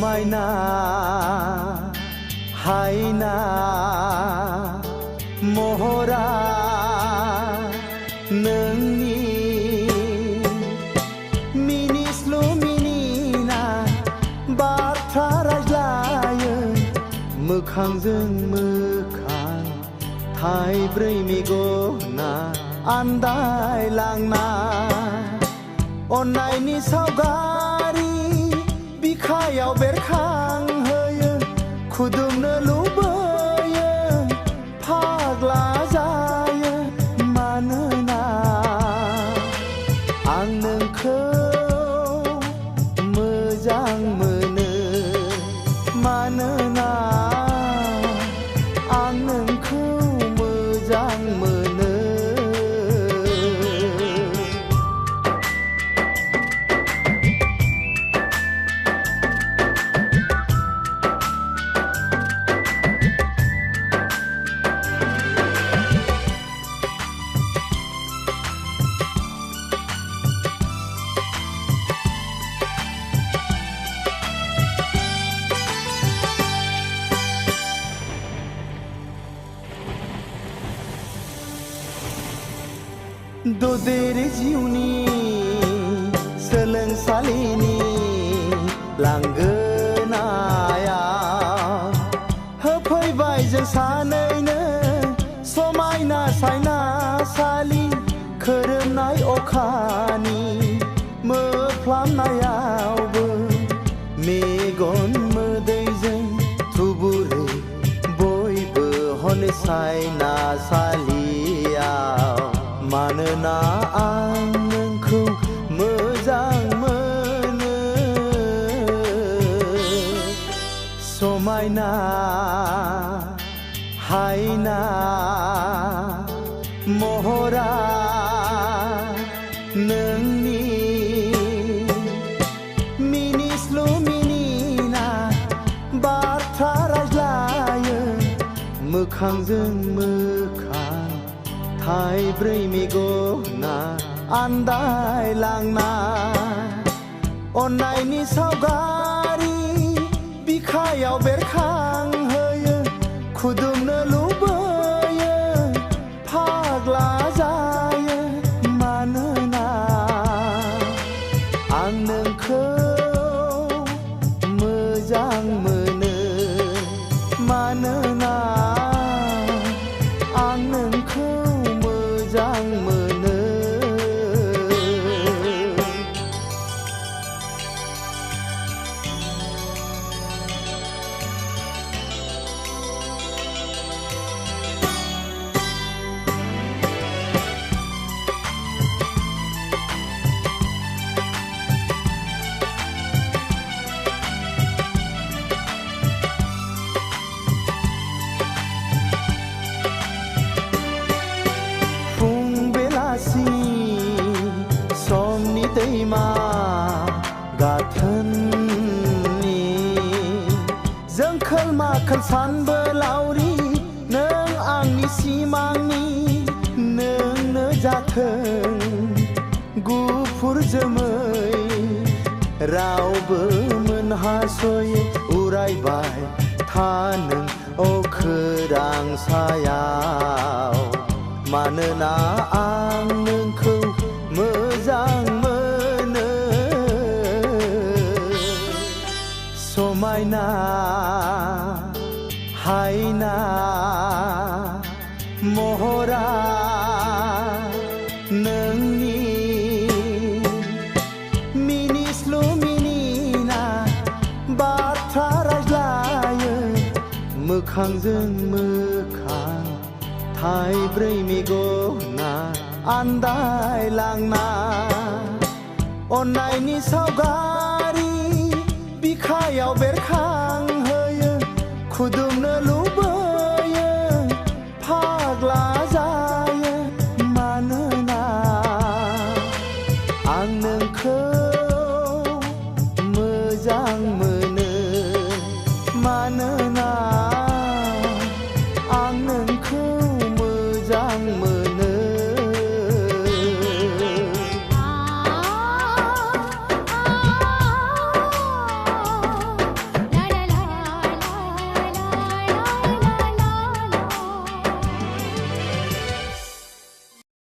समायना हायना महरा नोंनि मिनिस्लु मिनिना बाथ्रा रायज्लायो मोखांजों मोखां थाइब्रै मेगना आन्दायलांना अन्नायनि सावगारि बिखायाव बेरखांहोयो खुदुमनो लुबैयो फाग्ला जायो मानोना आं नोंखौ मोजां मोनो मानोना आं नोंखौ मोजां मोनो ददेर जिउनि सोलोंसालिनि लांगोनायाव होफैबाय जों सानैनो समायना सायनासालि खोरोमनाय अखानि मोफ्लामनायावबो मेगन मोदैजों थुबुरै बयबो हनै सायनासालियाव मानोना आं नोंखौ मोजां मोनो समायना हायना महरा नोंनि मिनिस्लु मिनिना बाथ्रा रायज्लायो मोखांजों मोखां थाइब्रै मेगना आन्दायलांना अन्नायनि सावगारि बिखायाव बेरखांहोयो खुदुमनो लुबैयो फाग्ला जायो मानोना आं नोंखौ मोजां मोनो मानोना आं नोंखौ मोजां मोनो समनि दैमा गाथोननि जोंखोल माखोल सानबोलावरि नों आंनि सिमांनि नोंनो जाथों गुफुर जोमै रावबो मोनहासयै उरायबाय था नों अखोरां सायाव मानोना आं नोंखौ मोजां मोनो समायना हायना महरा नोंनि मिनिस्लु मिनिना बाथ्रा रायज्लायो मोखांजों मोखां थाइब्रै मेगना आन्दायलांना अन्नायनि सावगारि बिखायाव बेरखांहोयो खुदुमनो